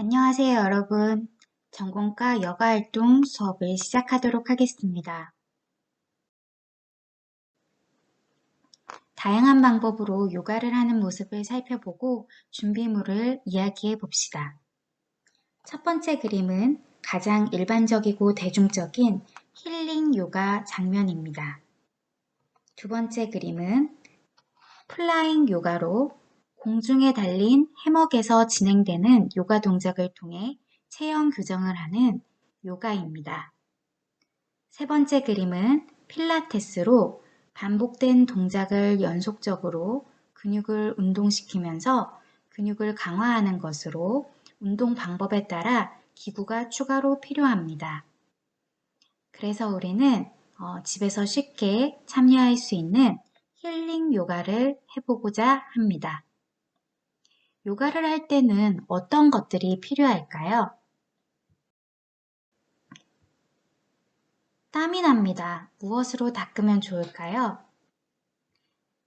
안녕하세요, 여러분. 전공과 여가활동 수업을 시작하도록 하겠습니다. 다양한 방법으로 요가를 하는 모습을 살펴보고 준비물을 이야기해 봅시다. 첫 번째 그림은 가장 일반적이고 대중적인 힐링 요가 장면입니다. 두 번째 그림은 플라잉 요가로 공중에 달린 해먹에서 진행되는 요가 동작을 통해 체형 교정을 하는 요가입니다. 세 번째 그림은 필라테스로 반복된 동작을 연속적으로 근육을 운동시키면서 근육을 강화하는 것으로 운동 방법에 따라 기구가 추가로 필요합니다. 그래서 우리는 집에서 쉽게 참여할 수 있는 힐링 요가를 해보고자 합니다. 요가를 할 때는 어떤 것들이 필요할까요? 땀이 납니다. 무엇으로 닦으면 좋을까요?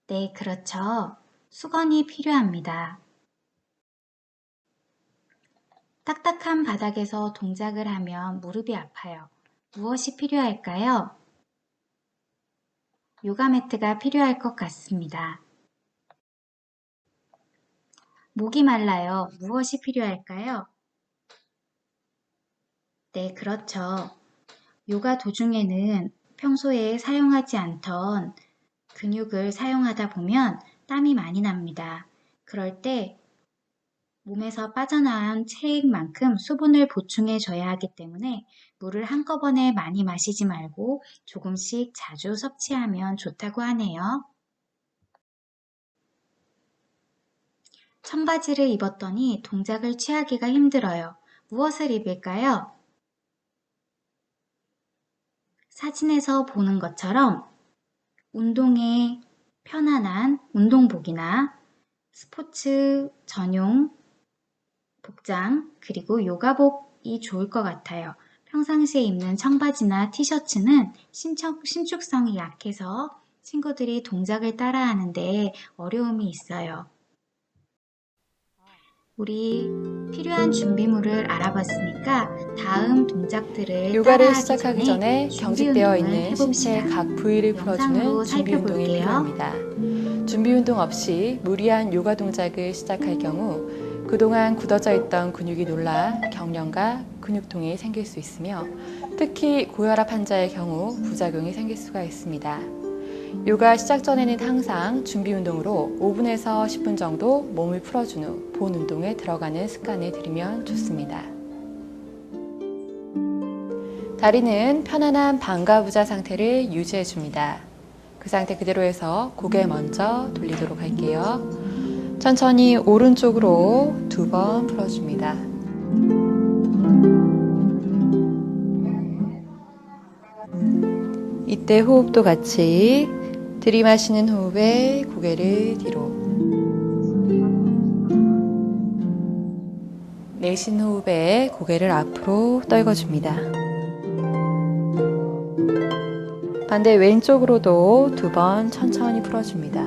네, 그렇죠. 수건이 필요합니다. 딱딱한 바닥에서 동작을 하면 무릎이 아파요. 무엇이 필요할까요? 요가 매트가 필요할 것 같습니다. 목이 말라요. 무엇이 필요할까요? 네, 그렇죠. 요가 도중에는 평소에 사용하지 않던 근육을 사용하다 보면 땀이 많이 납니다. 그럴 때 몸에서 빠져나온 체액만큼 수분을 보충해 줘야 하기 때문에 물을 한꺼번에 많이 마시지 말고 조금씩 자주 섭취하면 좋다고 하네요. 청바지를 입었더니 동작을 취하기가 힘들어요. 무엇을 입을까요? 사진에서 보는 것처럼 운동에 편안한 운동복이나 스포츠 전용 복장 그리고 요가복이 좋을 것 같아요. 평상시에 입는 청바지나 티셔츠는 신축성이 약해서 친구들이 동작을 따라하는데 어려움이 있어요. 우리 필요한 준비물을 알아봤으니까 다음 동작들을 요가를 따라하기 시작하기 전에 전에 준비 경직되어 운동을 있는 신체 해봅시다. 각 부위를 영상으로 풀어주는 준비 운동이 살펴볼게요. 필요합니다. 준비 운동 없이 무리한 요가 동작을 시작할 경우 그동안 굳어져 있던 근육이 놀라 경련과 근육통이 생길 수 있으며 특히 고혈압 환자의 경우 부작용이 생길 수가 있습니다. 요가 시작 전에는 항상 준비 운동으로 5분에서 10분 정도 몸을 풀어준 후 본 운동에 들어가는 습관을 들이면 좋습니다. 다리는 편안한 반가부자 상태를 유지해줍니다. 그 상태 그대로 해서 고개 먼저 돌리도록 할게요. 천천히 오른쪽으로 2번 풀어줍니다. 이때 호흡도 같이 들이마시는 호흡에 고개를 뒤로, 내쉬는 호흡에 고개를 앞으로 떨궈줍니다. 반대 왼쪽으로도 2번 천천히 풀어줍니다.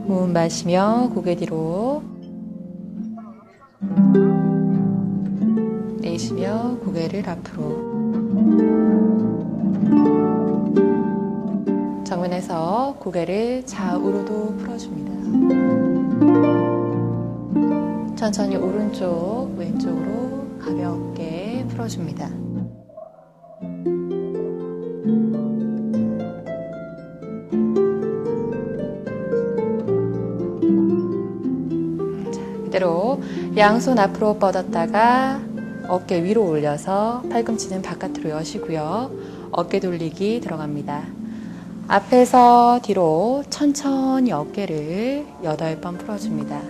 호흡 마시며 고개 뒤로, 내쉬며 고개를 앞으로. 정면에서 고개를 좌우로도 풀어줍니다. 천천히 오른쪽, 왼쪽으로 가볍게 풀어줍니다. 자, 그대로 양손 앞으로 뻗었다가 어깨 위로 올려서 팔꿈치는 바깥으로 여시고요. 어깨 돌리기 들어갑니다. 앞에서 뒤로 천천히 어깨를 8번 풀어줍니다.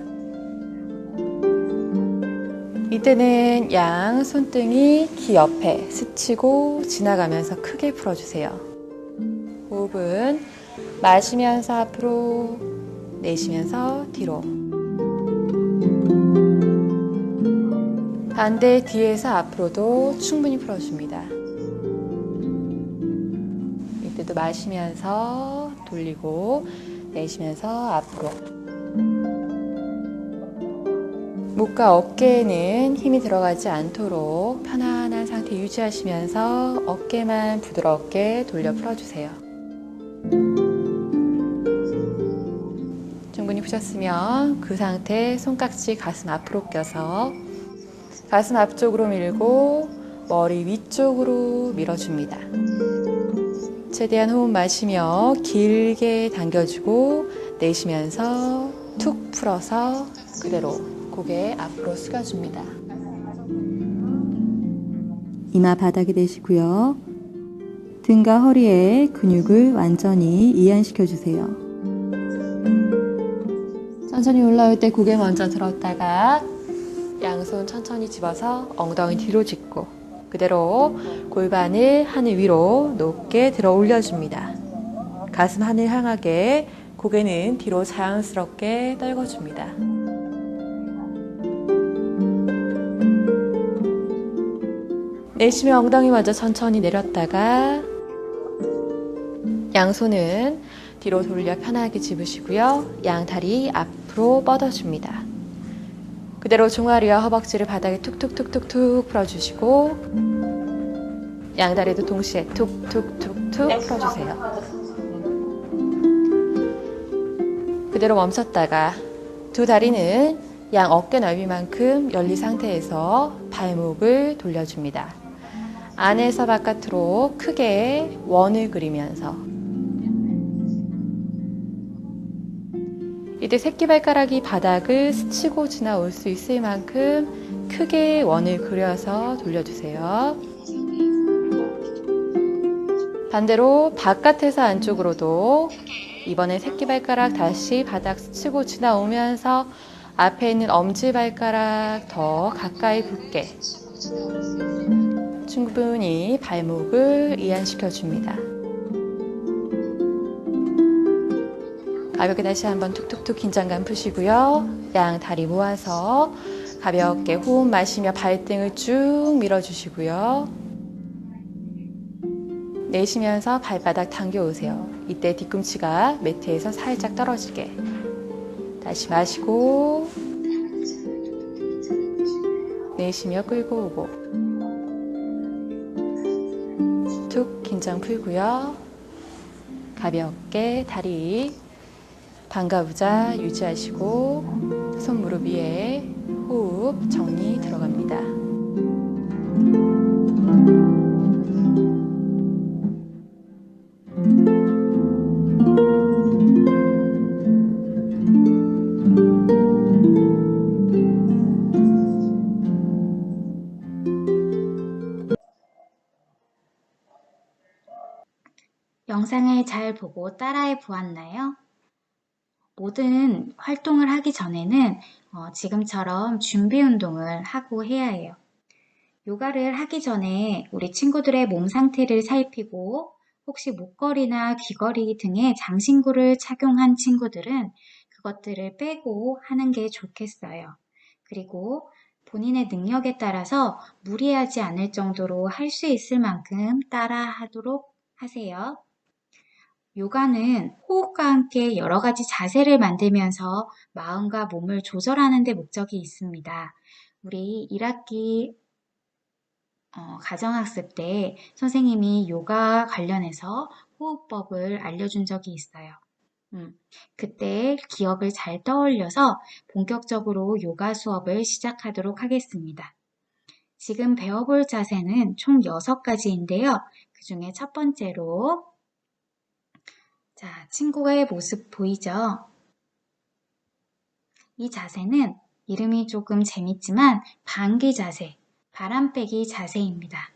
이때는 양 손등이 귀 옆에 스치고 지나가면서 크게 풀어주세요. 호흡은 마시면서 앞으로, 내쉬면서 뒤로. 반대 뒤에서 앞으로도 충분히 풀어줍니다. 호흡도 마시면서 돌리고 내쉬면서 앞으로. 목과 어깨에는 힘이 들어가지 않도록 편안한 상태 유지하시면서 어깨만 부드럽게 돌려 풀어주세요. 충분히 푸셨으면 그 상태 손깍지 가슴 앞으로 껴서 가슴 앞쪽으로 밀고 머리 위쪽으로 밀어줍니다. 최대한 호흡 마시며 길게 당겨주고 내쉬면서 툭 풀어서 그대로 고개 앞으로 숙여줍니다. 이마 바닥에 대시고요. 등과 허리에 근육을 완전히 이완시켜 주세요. 천천히 올라올 때 고개 먼저 들었다가 양손 천천히 집어서 엉덩이 뒤로 짚고 그대로 골반을 하늘 위로 높게 들어 올려줍니다. 가슴 하늘 향하게 고개는 뒤로 자연스럽게 떨궈줍니다. 내쉬며 엉덩이 먼저 천천히 내렸다가 양손은 뒤로 돌려 편하게 집으시고요. 양다리 앞으로 뻗어줍니다. 그대로 종아리와 허벅지를 바닥에 툭툭툭툭툭 풀어주시고 양다리도 동시에 툭툭툭툭 풀어주세요. 그대로 멈췄다가 두 다리는 양 어깨 넓이만큼 열린 상태에서 발목을 돌려줍니다. 안에서 바깥으로 크게 원을 그리면서 이때 새끼발가락이 바닥을 스치고 지나올 수 있을 만큼 크게 원을 그려서 돌려주세요. 반대로 바깥에서 안쪽으로도 이번에 새끼발가락 다시 바닥 스치고 지나오면서 앞에 있는 엄지발가락 더 가까이 붙게 충분히 발목을 이완시켜줍니다. 가볍게 다시 한번 툭툭툭 긴장감 푸시고요. 양 다리 모아서 가볍게 호흡 마시며 발등을 쭉 밀어주시고요. 내쉬면서 발바닥 당겨오세요. 이때 뒤꿈치가 매트에서 살짝 떨어지게. 다시 마시고 내쉬며 끌고 오고 툭 긴장 풀고요. 가볍게 다리 반가부자 유지하시고 손 무릎 위에 호흡 정리 들어갑니다. 영상을 잘 보고 따라해 보았나요? 모든 활동을 하기 전에는 지금처럼 준비 운동을 하고 해야 해요. 요가를 하기 전에 우리 친구들의 몸 상태를 살피고 혹시 목걸이나 귀걸이 등의 장신구를 착용한 친구들은 그것들을 빼고 하는 게 좋겠어요. 그리고 본인의 능력에 따라서 무리하지 않을 정도로 할 수 있을 만큼 따라 하도록 하세요. 요가는 호흡과 함께 여러 가지 자세를 만들면서 마음과 몸을 조절하는 데 목적이 있습니다. 우리 1학기 가정학습 때 선생님이 요가 관련해서 호흡법을 알려준 적이 있어요. 그때 기억을 잘 떠올려서 본격적으로 요가 수업을 시작하도록 하겠습니다. 지금 배워볼 자세는 총 6가지인데요. 그 중에 첫 번째로 자, 친구의 모습 보이죠? 이 자세는 이름이 조금 재밌지만 방귀 자세, 바람 빼기 자세입니다.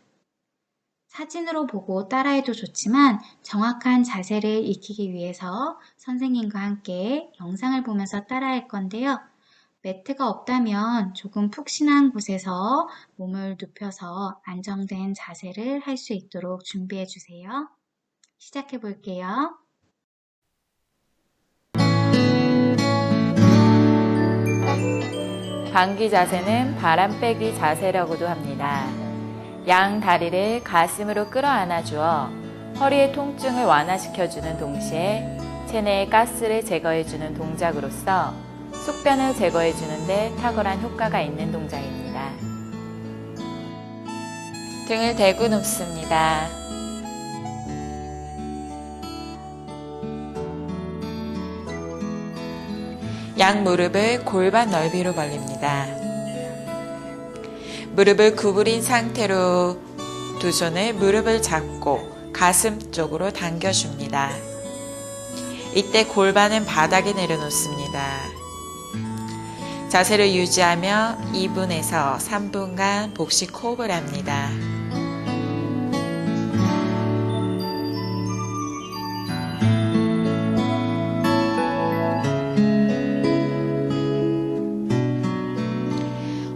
사진으로 보고 따라해도 좋지만 정확한 자세를 익히기 위해서 선생님과 함께 영상을 보면서 따라할 건데요. 매트가 없다면 조금 푹신한 곳에서 몸을 눕혀서 안정된 자세를 할 수 있도록 준비해 주세요. 시작해 볼게요. 방귀 자세는 바람 빼기 자세라고도 합니다. 양 다리를 가슴으로 끌어안아 주어 허리의 통증을 완화시켜주는 동시에 체내의 가스를 제거해주는 동작으로서 숙변을 제거해주는 데 탁월한 효과가 있는 동작입니다. 등을 대고 눕습니다. 양 무릎을 골반 넓이로 벌립니다. 무릎을 구부린 상태로 두 손을 무릎을 잡고 가슴 쪽으로 당겨줍니다. 이때 골반은 바닥에 내려놓습니다. 자세를 유지하며 2분에서 3분간 복식 호흡을 합니다.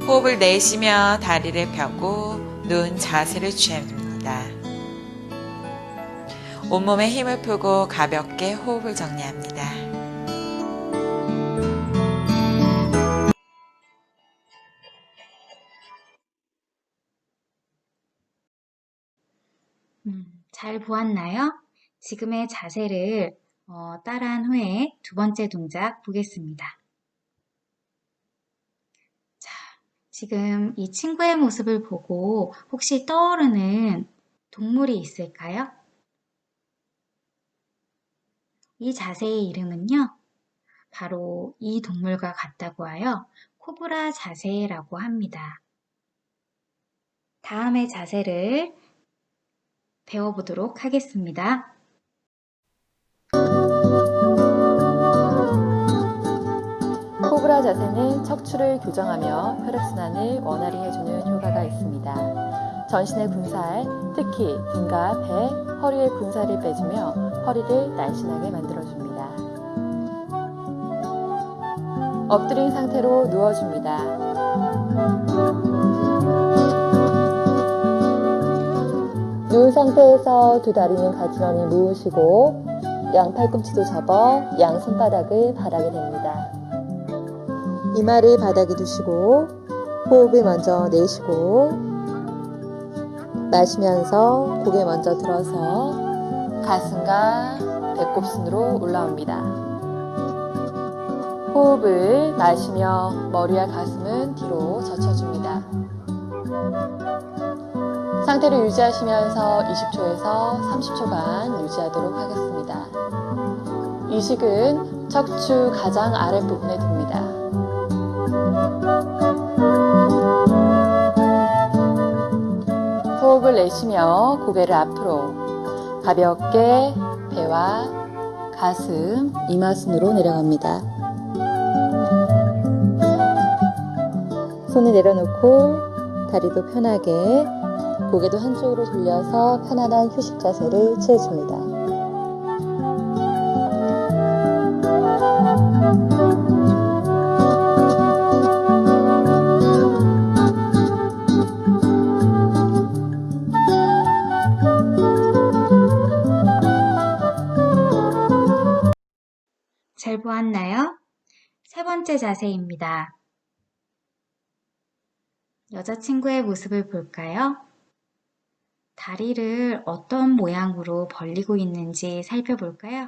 호흡을 내쉬며 다리를 펴고 누운 자세를 취합니다. 온몸에 힘을 푸고 가볍게 호흡을 정리합니다. 잘 보았나요? 지금의 자세를 따라한 후에 두 번째 동작 보겠습니다. 자, 지금 이 친구의 모습을 보고 혹시 떠오르는 동물이 있을까요? 이 자세의 이름은요, 바로 이 동물과 같다고 하여 코브라 자세라고 합니다. 다음의 자세를 배워보도록 하겠습니다. 코브라 자세는 척추를 교정하며 혈액순환을 원활히 해주는 효과가 있습니다. 전신의 군살, 특히 등과 배, 허리의 군살을 빼주며 허리를 날씬하게 만들어줍니다. 엎드린 상태로 누워줍니다. 누운 상태에서 두 다리는 가지런히 모으시고 양 팔꿈치도 접어 양 손바닥을 바닥에 댑니다. 이마를 바닥에 두시고 호흡을 먼저 내쉬고 마시면서 고개 먼저 들어서 가슴과 배꼽순으로 올라옵니다. 호흡을 마시며 머리와 가슴은 뒤로 젖혀줍니다. 상태를 유지하시면서 20초에서 30초간 유지하도록 하겠습니다. 이식은 척추 가장 아랫부분에 둡니다. 호흡을 내쉬며 고개를 앞으로 가볍게 배와 가슴, 이마순으로 내려갑니다. 손을 내려놓고 다리도 편하게 고개도 한쪽으로 돌려서 편안한 휴식 자세를 취해줍니다. 잘 보았나요? 세 번째 자세입니다. 여자친구의 모습을 볼까요? 다리를 어떤 모양으로 벌리고 있는지 살펴볼까요?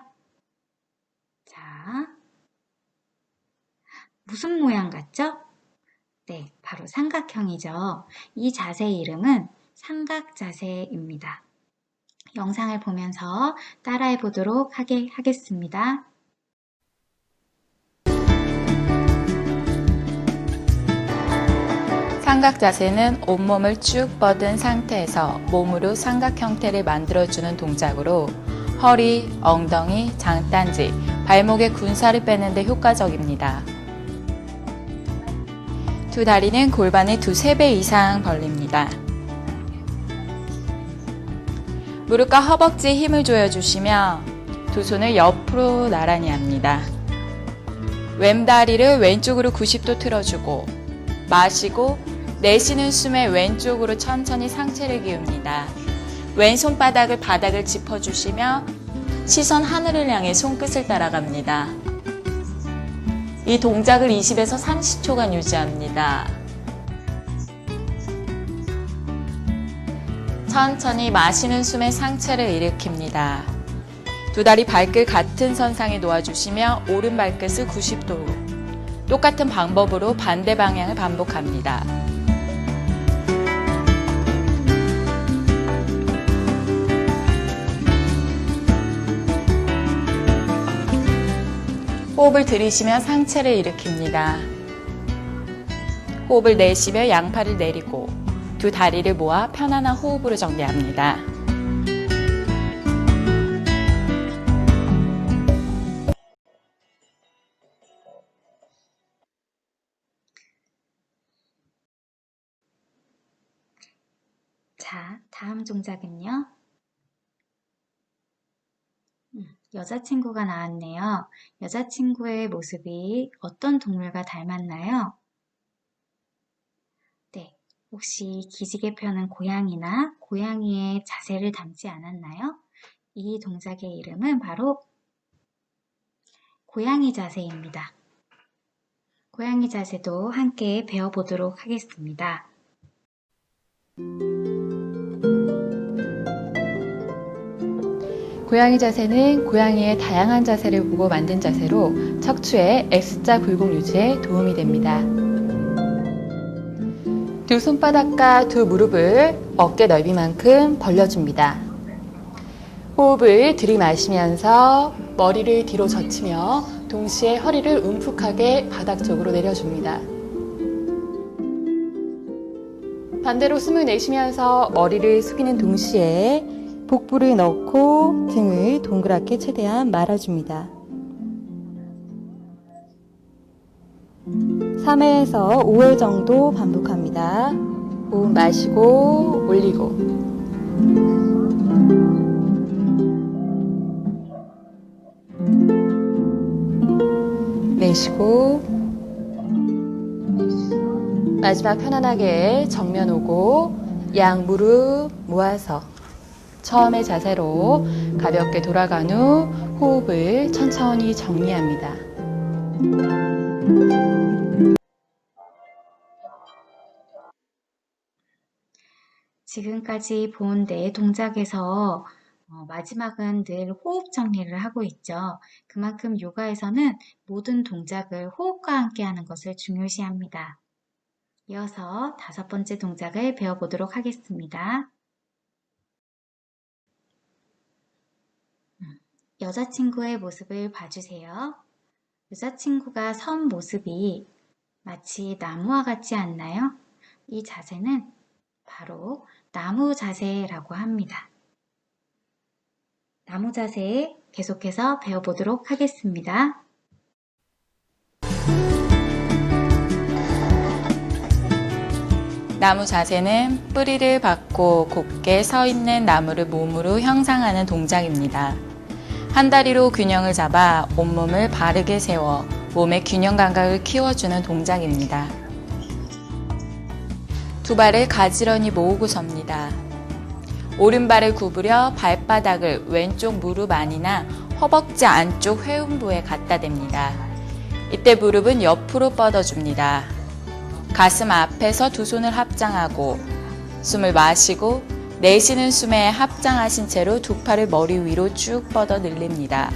자, 무슨 모양 같죠? 네, 바로 삼각형이죠. 이 자세의 이름은 삼각 자세입니다. 영상을 보면서 따라해 보도록 하겠습니다. 삼각 자세는 온몸을 쭉 뻗은 상태에서 몸으로 삼각 형태를 만들어주는 동작으로 허리, 엉덩이, 장딴지, 발목의 군살을 빼는 데 효과적입니다. 두 다리는 골반의 2~3배 이상 벌립니다. 무릎과 허벅지에 힘을 조여주시며 두 손을 옆으로 나란히 합니다. 왼다리를 왼쪽으로 90도 틀어주고 마시고 내쉬는 숨에 왼쪽으로 천천히 상체를 기웁니다. 왼손바닥을 바닥을 짚어주시며 시선 하늘을 향해 손끝을 따라갑니다. 이 동작을 20에서 30초간 유지합니다. 천천히 마시는 숨에 상체를 일으킵니다. 두 다리 발끝 같은 선상에 놓아주시며 오른 발끝을 90도로 똑같은 방법으로 반대 방향을 반복합니다. 호흡을 들이쉬며 상체를 일으킵니다. 호흡을 내쉬며 양팔을 내리고 두 다리를 모아 편안한 호흡으로 정리합니다. 자, 다음 동작은요. 여자친구가 나왔네요. 여자친구의 모습이 어떤 동물과 닮았나요? 네, 혹시 기지개 펴는 고양이나 고양이의 자세를 닮지 않았나요? 이 동작의 이름은 바로 고양이 자세입니다. 고양이 자세도 함께 배워보도록 하겠습니다. 고양이 자세는 고양이의 다양한 자세를 보고 만든 자세로 척추의 X자 굴곡 유지에 도움이 됩니다. 두 손바닥과 두 무릎을 어깨 넓이만큼 벌려줍니다. 호흡을 들이마시면서 머리를 뒤로 젖히며 동시에 허리를 움푹하게 바닥 쪽으로 내려줍니다. 반대로 숨을 내쉬면서 머리를 숙이는 동시에 복부를 넣고 등을 동그랗게 최대한 말아줍니다. 3회에서 5회 정도 반복합니다. 호흡 마시고 올리고 내쉬고 마지막 편안하게 정면 오고 양 무릎 모아서 처음의 자세로 가볍게 돌아간 후 호흡을 천천히 정리합니다. 지금까지 본 네 동작에서 마지막은 늘 호흡 정리를 하고 있죠. 그만큼 요가에서는 모든 동작을 호흡과 함께 하는 것을 중요시합니다. 이어서 5번째 동작을 배워보도록 하겠습니다. 여자친구의 모습을 봐주세요. 여자친구가 선 모습이 마치 나무와 같지 않나요? 이 자세는 바로 나무 자세라고 합니다. 나무 자세 계속해서 배워보도록 하겠습니다. 나무 자세는 뿌리를 받고 곧게 서 있는 나무를 몸으로 형상하는 동작입니다. 한 다리로 균형을 잡아 온몸을 바르게 세워 몸의 균형 감각을 키워주는 동작입니다. 두 발을 가지런히 모으고 섭니다. 오른발을 구부려 발바닥을 왼쪽 무릎 안이나 허벅지 안쪽 회음부에 갖다 댑니다. 이때 무릎은 옆으로 뻗어줍니다. 가슴 앞에서 두 손을 합장하고 숨을 마시고 내쉬는 숨에 합장하신 채로 두 팔을 머리 위로 쭉 뻗어 늘립니다.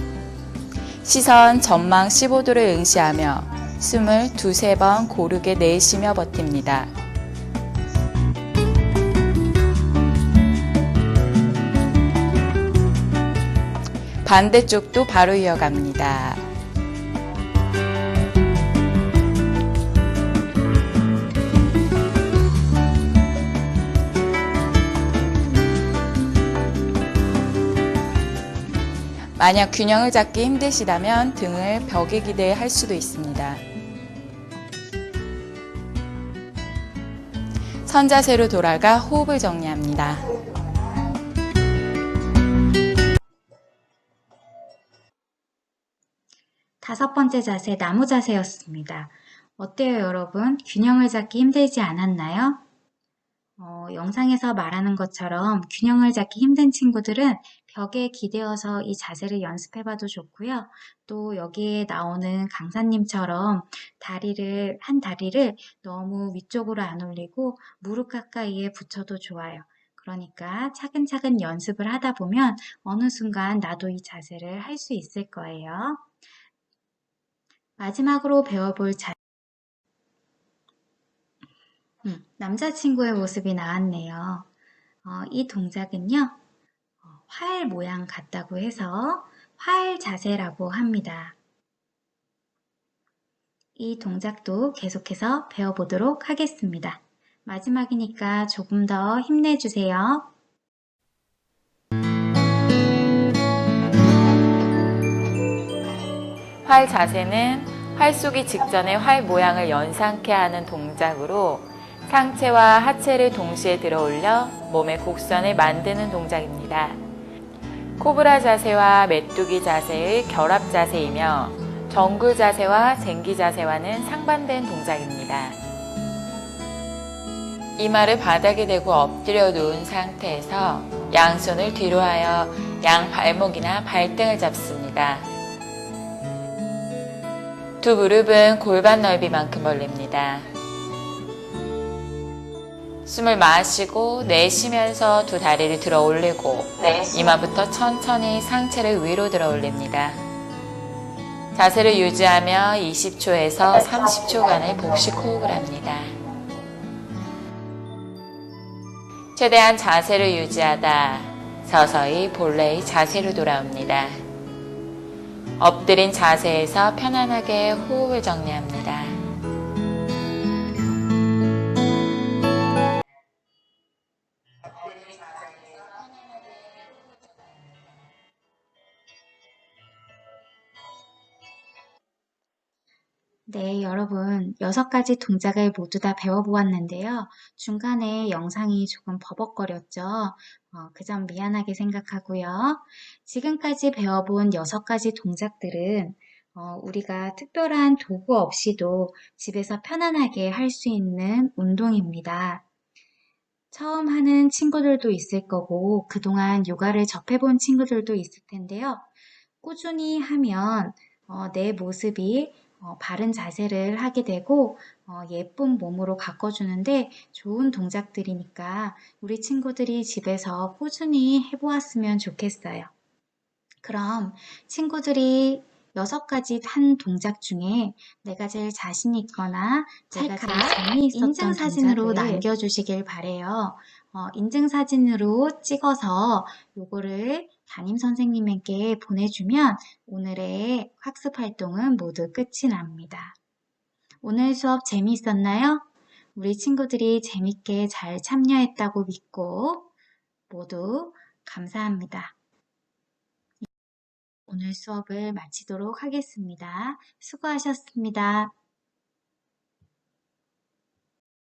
시선 전망 15도를 응시하며 숨을 두세 번 고르게 내쉬며 버팁니다. 반대쪽도 바로 이어갑니다. 만약 균형을 잡기 힘드시다면 등을 벽에 기대할 수도 있습니다. 선자세로 돌아가 호흡을 정리합니다. 다섯 번째 자세, 나무 자세였습니다. 어때요, 여러분? 균형을 잡기 힘들지 않았나요? 영상에서 말하는 것처럼 균형을 잡기 힘든 친구들은 벽에 기대어서 이 자세를 연습해봐도 좋고요. 또 여기에 나오는 강사님처럼 한 다리를 너무 위쪽으로 안 올리고 무릎 가까이에 붙여도 좋아요. 그러니까 차근차근 연습을 하다 보면 어느 순간 나도 이 자세를 할 수 있을 거예요. 마지막으로 배워볼 남자친구의 모습이 나왔네요. 이 동작은요, 활 모양 같다고 해서 활 자세라고 합니다. 이 동작도 계속해서 배워보도록 하겠습니다. 마지막이니까 조금 더 힘내주세요. 활 자세는 활 쏘기 직전에 활 모양을 연상케 하는 동작으로 상체와 하체를 동시에 들어 올려 몸의 곡선을 만드는 동작입니다. 코브라 자세와 메뚜기 자세의 결합 자세이며 정글 자세와 쟁기 자세와는 상반된 동작입니다. 이마를 바닥에 대고 엎드려 누운 상태에서 양손을 뒤로 하여 양 발목이나 발등을 잡습니다. 두 무릎은 골반 넓이만큼 벌립니다. 숨을 마시고 내쉬면서 두 다리를 들어 올리고 이마부터 천천히 상체를 위로 들어 올립니다. 자세를 유지하며 20초에서 30초간의 복식 호흡을 합니다. 최대한 자세를 유지하다 서서히 본래의 자세로 돌아옵니다. 엎드린 자세에서 편안하게 호흡을 정리합니다. 네, 여러분, 6가지 동작을 모두 다 배워보았는데요. 중간에 영상이 조금 버벅거렸죠? 그 점 미안하게 생각하고요. 지금까지 배워본 6가지 동작들은 우리가 특별한 도구 없이도 집에서 편안하게 할 수 있는 운동입니다. 처음 하는 친구들도 있을 거고, 그동안 요가를 접해본 친구들도 있을 텐데요. 꾸준히 하면 내 모습이 바른 자세를 하게 되고 예쁜 몸으로 가꿔주는데 좋은 동작들이니까 우리 친구들이 집에서 꾸준히 해보았으면 좋겠어요. 그럼 친구들이 6가지 한 동작 중에 내가 제일 자신 있거나 내가 제일 재미있었던 인증사진으로 동작을 남겨주시길 바래요. 인증사진으로 찍어서 요거를 담임 선생님에게 보내주면 오늘의 학습 활동은 모두 끝이 납니다. 오늘 수업 재미있었나요? 우리 친구들이 재밌게 잘 참여했다고 믿고 모두 감사합니다. 오늘 수업을 마치도록 하겠습니다. 수고하셨습니다.